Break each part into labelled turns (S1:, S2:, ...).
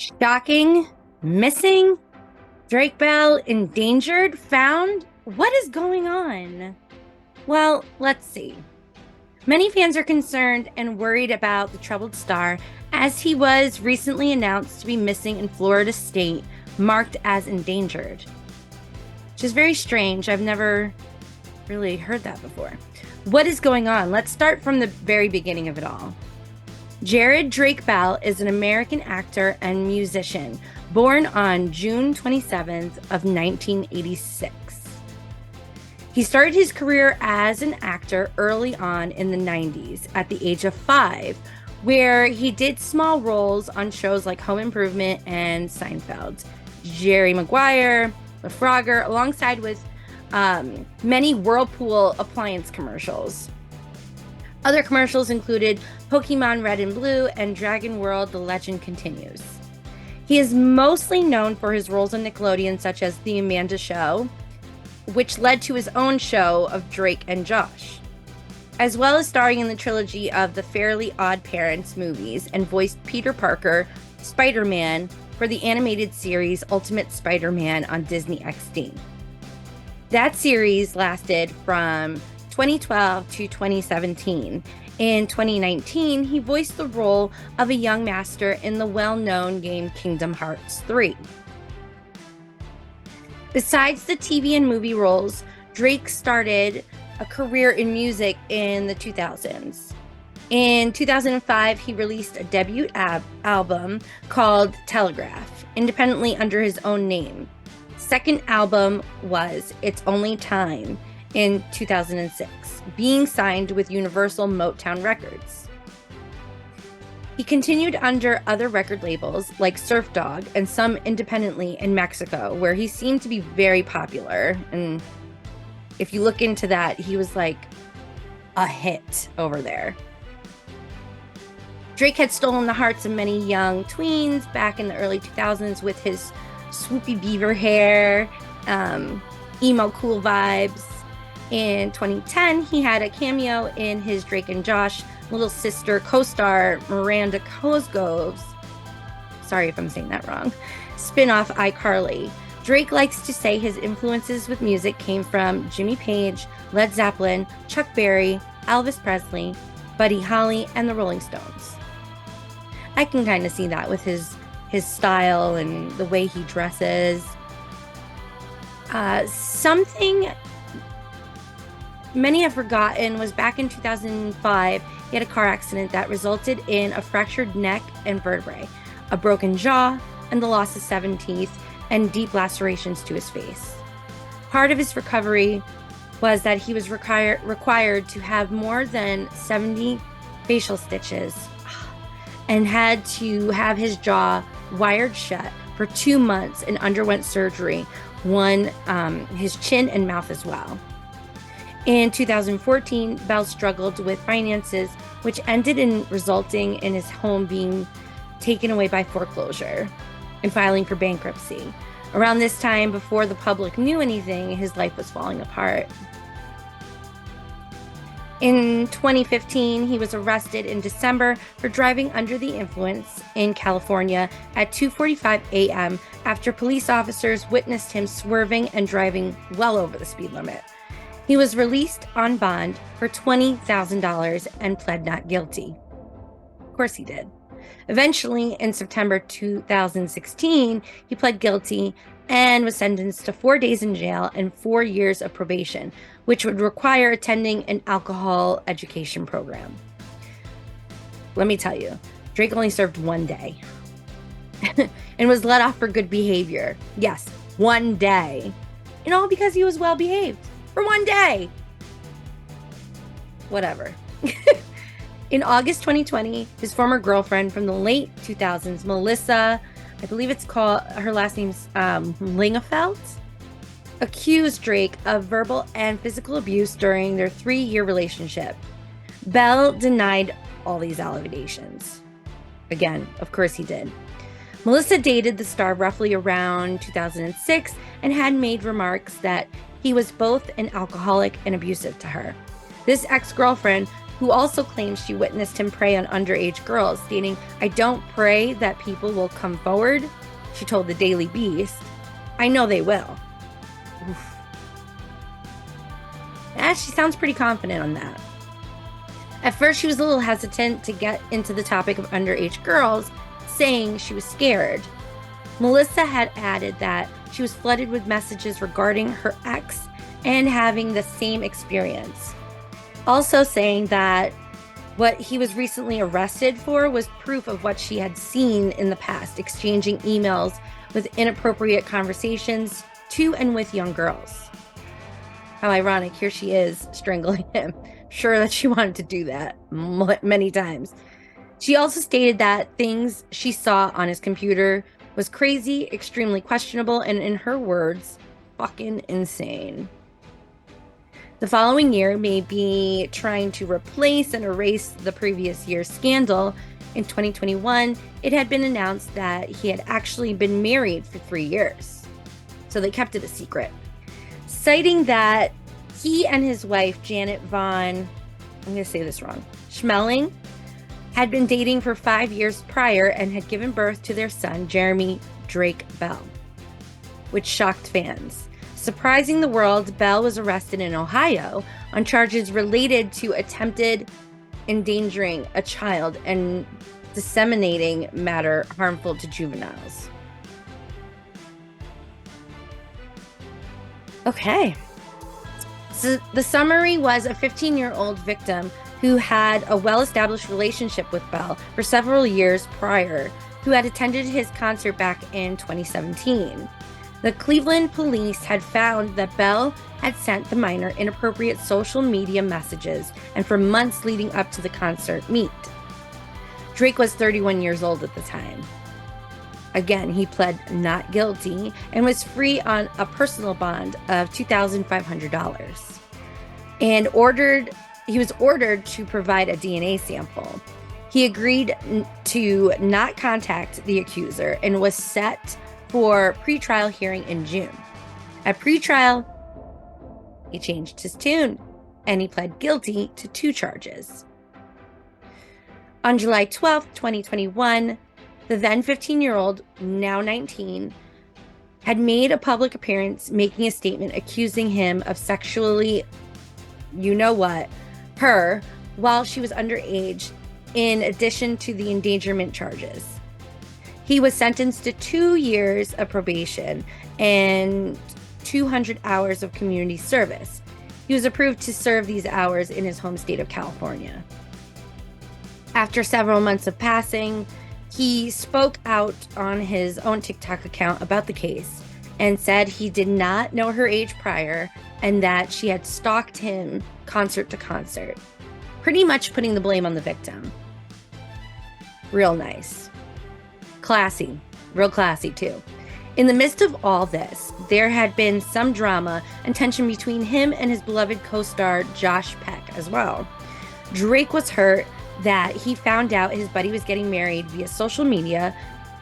S1: Shocking, missing, Drake Bell endangered, found. What is going on? Well, let's see. Many fans are concerned and worried about the troubled star as he was recently announced to be missing in Florida state, marked as endangered. Which is very strange. I've never really heard that before. What is going on? Let's start from the very beginning of it all. Jared Drake Bell is an American actor and musician born on June 27th of 1986. He started his career as an actor early on in the 90s at the age of 5, where he did small roles on shows like Home Improvement and Seinfeld, Jerry Maguire, The Frogger, alongside with many Whirlpool appliance commercials. Other commercials included Pokemon Red and Blue and Dragon World: The Legend Continues. He is mostly known for his roles on Nickelodeon, such as The Amanda Show, which led to his own show of Drake and Josh, as well as starring in the trilogy of the Fairly Odd Parents movies and voiced Peter Parker, Spider-Man, for the animated series Ultimate Spider-Man on Disney XD. That series lasted from 2012 to 2017. In 2019, he voiced the role of a young master in the well-known game Kingdom Hearts 3. Besides the TV and movie roles, Drake started a career in music in the 2000s. In 2005, he released a debut album called Telegraph, independently under his own name. Second album was It's Only Time in 2006, being signed with Universal Motown Records. He continued under other record labels like Surf Dog and some independently in Mexico, where he seemed to be very popular. And if you look into that, he was like a hit over there. Drake had stolen the hearts of many young tweens back in the early 2000s with his swoopy beaver hair, emo cool vibes. In 2010, he had a cameo in his Drake and Josh little sister co-star Miranda Cosgrove's, sorry if I'm saying that wrong, spin-off iCarly. Drake likes to say his influences with music came from Jimmy Page, Led Zeppelin, Chuck Berry, Elvis Presley, Buddy Holly, and the Rolling Stones. I can kind of see that with his style and the way he dresses. Something many have forgotten was back in 2005, he had a car accident that resulted in a fractured neck and vertebrae, a broken jaw, and the loss of 7 teeth, and deep lacerations to his face. Part of his recovery was that he was required to have more than 70 facial stitches and had to have his jaw wired shut for 2 months and underwent surgery, his chin and mouth as well. In 2014, Bell struggled with finances, which ended in resulting in his home being taken away by foreclosure and filing for bankruptcy. Around this time, before the public knew anything, his life was falling apart. In 2015, he was arrested in December for driving under the influence in California at 2:45 a.m. after police officers witnessed him swerving and driving well over the speed limit. He was released on bond for $20,000 and pled not guilty. Of course he did. Eventually, in September 2016, he pled guilty and was sentenced to 4 days in jail and 4 years of probation, which would require attending an alcohol education program. Let me tell you, Drake only served 1 day and was let off for good behavior. Yes, 1 day. And all because he was well behaved. For 1 day. Whatever. In August 2020, his former girlfriend from the late 2000s, Melissa, I believe it's called, her last name's Lingafelt, accused Drake of verbal and physical abuse during their 3-year relationship. Bell denied all these allegations. Again, of course he did. Melissa dated the star roughly around 2006 and had made remarks that he was both an alcoholic and abusive to her. This ex-girlfriend who also claims she witnessed him prey on underage girls, stating, "I don't pray that people will come forward," she told the Daily Beast. "I know they will." Oof. She sounds pretty confident on that. At first, she was a little hesitant to get into the topic of underage girls, saying she was scared. Melissa had added that she was flooded with messages regarding her ex and having the same experience. Also saying that what he was recently arrested for was proof of what she had seen in the past, exchanging emails with inappropriate conversations to and with young girls. How ironic, here she is strangling him. Sure that she wanted to do that many times. She also stated that things she saw on his computer was crazy, extremely questionable, and in her words, fucking insane. The following year may be trying to replace and erase the previous year's scandal. In 2021, it had been announced that he had actually been married for 3 years. So they kept it a secret, citing that he and his wife, Janet Von, I'm going to say this wrong, Schmeling, had been dating for 5 years prior and had given birth to their son, Jeremy Drake Bell, which shocked fans. Surprising the world, Bell was arrested in Ohio on charges related to attempted endangering a child and disseminating matter harmful to juveniles. Okay. So the summary was a 15-year-old victim who had a well-established relationship with Bell for several years prior, who had attended his concert back in 2017. The Cleveland police had found that Bell had sent the minor inappropriate social media messages, and for months leading up to the concert meet. Drake was 31 years old at the time. Again, he pled not guilty and was free on a personal bond of $2,500. And he was ordered to provide a DNA sample. He agreed to not contact the accuser and was set for pretrial hearing in June. At pretrial, he changed his tune and he pled guilty to 2 charges. On July 12, 2021, the then 15-year-old, now 19, had made a public appearance making a statement accusing him of sexually, her, while she was underage, in addition to the endangerment charges. He was sentenced to 2 years of probation and 200 hours of community service. He was approved to serve these hours in his home state of California. After several months of passing, he spoke out on his own TikTok account about the case and said he did not know her age prior and that she had stalked him concert to concert, pretty much putting the blame on the victim. Real nice. Classy. Real classy, too. In the midst of all this, there had been some drama and tension between him and his beloved co-star Josh Peck as well. Drake was hurt that he found out his buddy was getting married via social media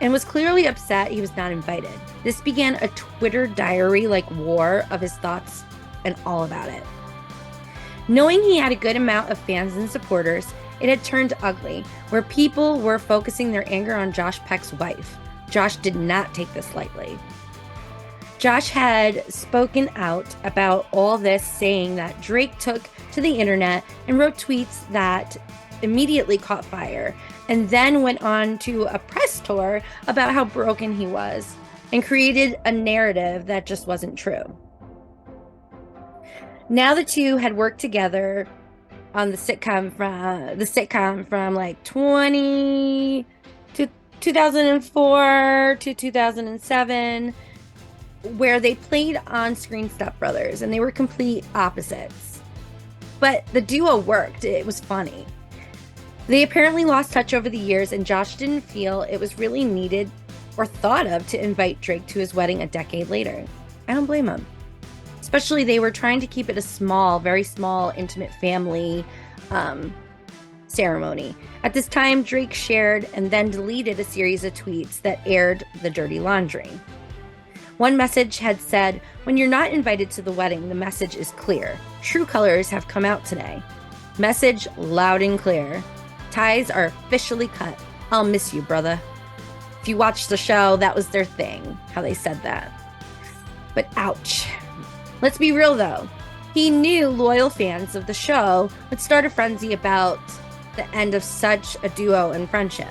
S1: and was clearly upset he was not invited. This began a Twitter diary-like war of his thoughts and all about it. Knowing he had a good amount of fans and supporters, it had turned ugly, where people were focusing their anger on Josh Peck's wife. Josh did not take this lightly. Josh had spoken out about all this, saying that Drake took to the internet and wrote tweets that immediately caught fire, and then went on to a press tour about how broken he was and created a narrative that just wasn't true. Now the two had worked together on the sitcom from like 2004 to 2007, where they played on-screen stepbrothers, and they were complete opposites. But the duo worked. It was funny. They apparently lost touch over the years, and Josh didn't feel it was really needed or thought of to invite Drake to his wedding a decade later. I don't blame him. Especially they were trying to keep it a small, very small, intimate family ceremony. At this time, Drake shared and then deleted a series of tweets that aired the dirty laundry. One message had said, "When you're not invited to the wedding, the message is clear. True colors have come out today." Message loud and clear. Ties are officially cut. I'll miss you, brother. If you watched the show, that was their thing, how they said that. But ouch. Let's be real, though. He knew loyal fans of the show would start a frenzy about the end of such a duo and friendship.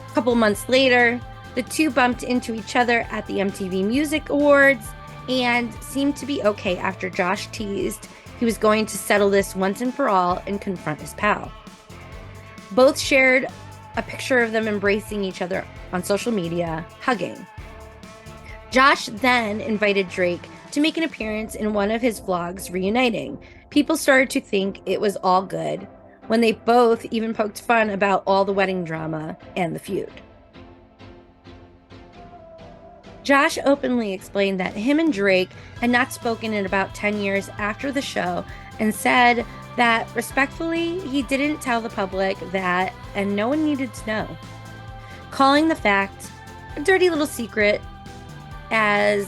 S1: A couple months later, the two bumped into each other at the MTV Music Awards and seemed to be okay after Josh teased he was going to settle this once and for all and confront his pal. Both shared a picture of them embracing each other on social media, hugging. Josh then invited Drake to make an appearance in one of his vlogs reuniting. People started to think it was all good when they both even poked fun about all the wedding drama and the feud. Josh openly explained that him and Drake had not spoken in about 10 years after the show and said that respectfully, he didn't tell the public that and no one needed to know, calling the fact a dirty little secret as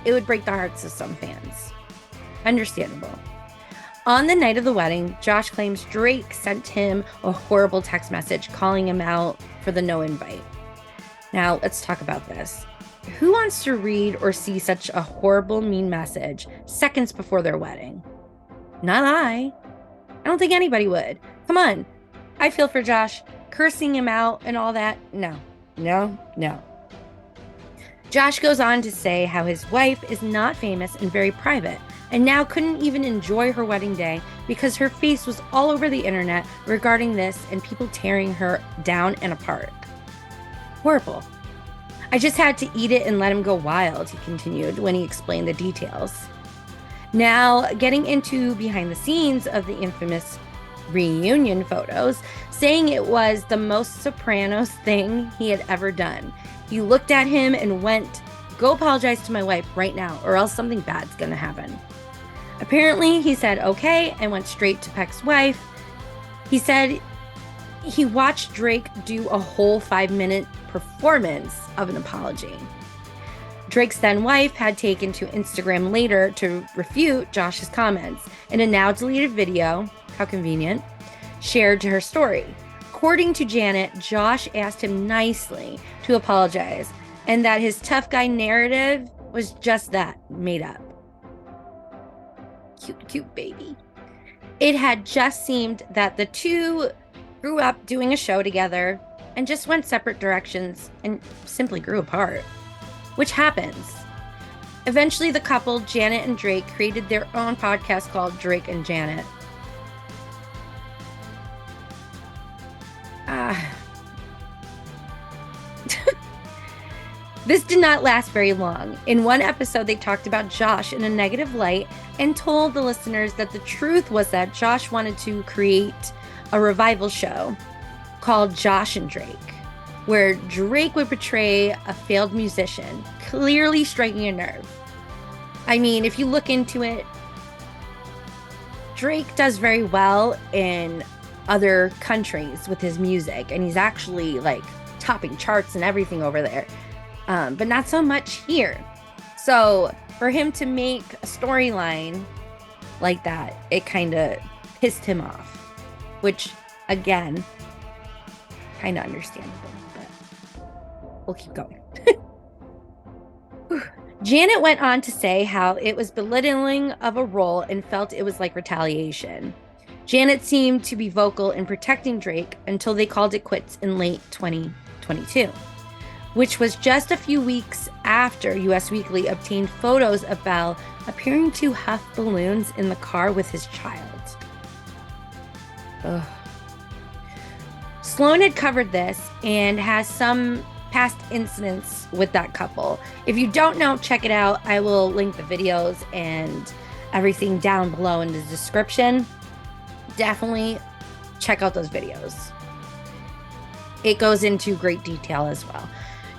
S1: it would break the hearts of some fans. Understandable. On the night of the wedding, Josh claims Drake sent him a horrible text message calling him out for the no invite. Now, let's talk about this. Who wants to read or see such a horrible, mean message seconds before their wedding? Not I. I don't think anybody would. Come on. I feel for Josh. Cursing him out and all that. No. Josh goes on to say how his wife is not famous and very private, and now couldn't even enjoy her wedding day because her face was all over the internet regarding this and people tearing her down and apart. Horrible. I just had to eat it and let him go wild, he continued when he explained the details. Now, getting into behind the scenes of the infamous reunion photos, saying it was the most Sopranos thing he had ever done. He looked at him and went, "Go apologize to my wife right now, or else something bad's gonna happen." Apparently, he said okay and went straight to Peck's wife. He said he watched Drake do a whole 5-minute performance of an apology. Drake's then wife had taken to Instagram later to refute Josh's comments in a now deleted video, how convenient, shared to her story. According to Janet, Josh asked him nicely to apologize and that his tough guy narrative was just that, made up. Cute baby. It had just seemed that the two grew up doing a show together and just went separate directions and simply grew apart, which happens. Eventually, the couple, Janet and Drake, created their own podcast called Drake and Janet. This did not last very long. In one episode, they talked about Josh in a negative light and told the listeners that the truth was that Josh wanted to create a revival show called Josh and Drake, where Drake would portray a failed musician, clearly striking a nerve. I mean, if you look into it, Drake does very well in other countries with his music, and he's actually like topping charts and everything over there, but not so much here. So for him to make a storyline like that, it kind of pissed him off, which again, kind of understandable, but we'll keep going. Janet went on to say how it was belittling of a role and felt it was like retaliation. Janet seemed to be vocal in protecting Drake until they called it quits in late 2022, which was just a few weeks after US Weekly obtained photos of Bell appearing to huff balloons in the car with his child. Ugh. Sloan had covered this and has some past incidents with that couple. If you don't know, check it out. I will link the videos and everything down below in the description. Definitely check out those videos. It goes into great detail as well.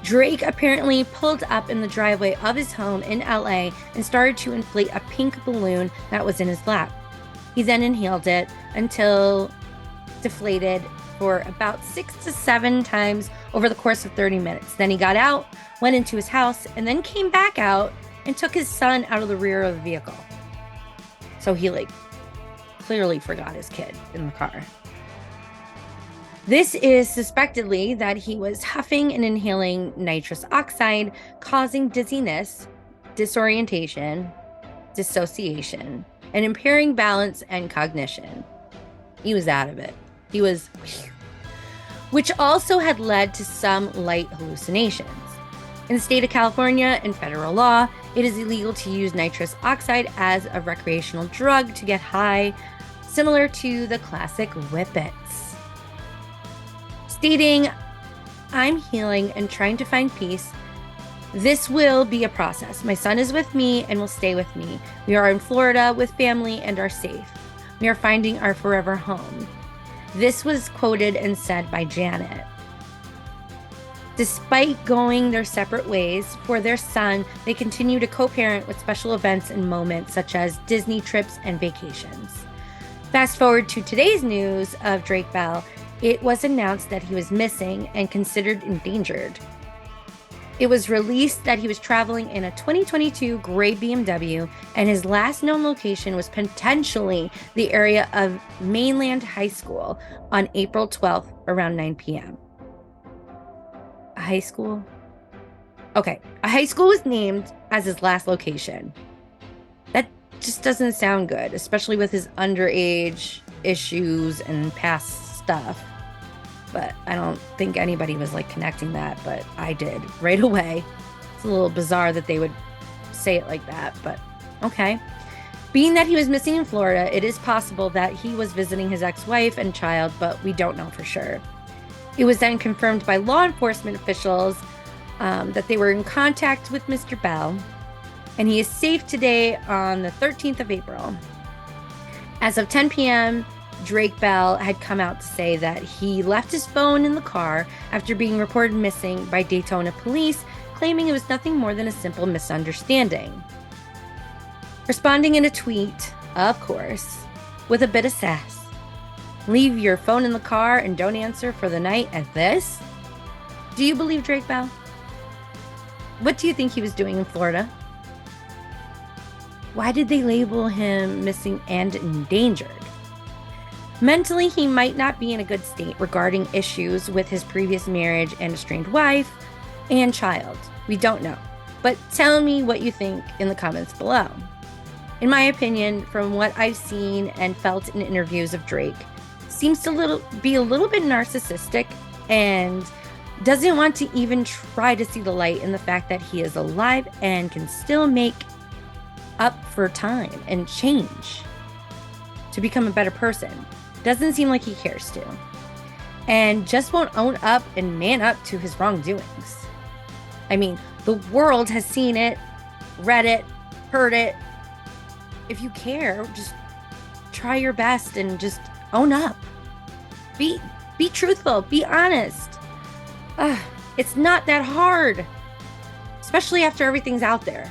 S1: Drake apparently pulled up in the driveway of his home in LA and started to inflate a pink balloon that was in his lap. He then inhaled it until deflated for about 6 to 7 times over the course of 30 minutes. Then he got out, went into his house, and then came back out and took his son out of the rear of the vehicle. So he clearly forgot his kid in the car. This is suspectedly that he was huffing and inhaling nitrous oxide, causing dizziness, disorientation, dissociation, and impairing balance and cognition. He was out of it. He was, which also had led to some light hallucinations. In the state of California and federal law, it is illegal to use nitrous oxide as a recreational drug to get high, similar to the classic whippets. Stating, "I'm healing and trying to find peace. This will be a process. My son is with me and will stay with me. We are in Florida with family and are safe. We are finding our forever home." This was quoted and said by Janet. Despite going their separate ways, for their son, they continue to co-parent with special events and moments such as Disney trips and vacations. Fast forward to today's news of Drake Bell, it was announced that he was missing and considered endangered. It was released that he was traveling in a 2022 gray BMW, and his last known location was potentially the area of Mainland High School on April 12th around 9 p.m. A high school? Okay, a high school was named as his last location. That just doesn't sound good, especially with his underage issues and past stuff. But I don't think anybody was like connecting that, but I did right away. It's a little bizarre that they would say it like that, but okay. Being that he was missing in Florida, it is possible that he was visiting his ex-wife and child, but we don't know for sure. It was then confirmed by law enforcement officials that they were in contact with Mr. Bell, and he is safe today on the 13th of April. As of 10 p.m., Drake Bell had come out to say that he left his phone in the car after being reported missing by Daytona police, claiming it was nothing more than a simple misunderstanding. Responding in a tweet, of course, with a bit of sass. "Leave your phone in the car and don't answer for the night at this?" Do you believe Drake Bell? What do you think he was doing in Florida? Why did they label him missing and endangered? Mentally, he might not be in a good state regarding issues with his previous marriage and estranged wife and child. We don't know. But tell me what you think in the comments below. In my opinion, from what I've seen and felt in interviews of Drake, seems to be a little bit narcissistic and doesn't want to even try to see the light in the fact that he is alive and can still make up for time and change to become a better person. Doesn't seem like he cares to. And just won't own up and man up to his wrongdoings. I mean, the world has seen it, read it, heard it. If you care, just try your best and just own up. Be truthful, be honest. It's not that hard, especially after everything's out there.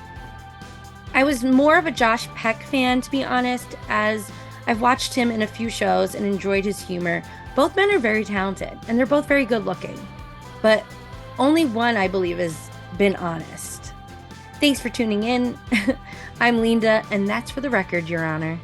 S1: I was more of a Josh Peck fan, to be honest, as I've watched him in a few shows and enjoyed his humor. Both men are very talented, and they're both very good looking. But only one, I believe, has been honest. Thanks for tuning in. I'm Leenda, and that's For the Record, Your Honor.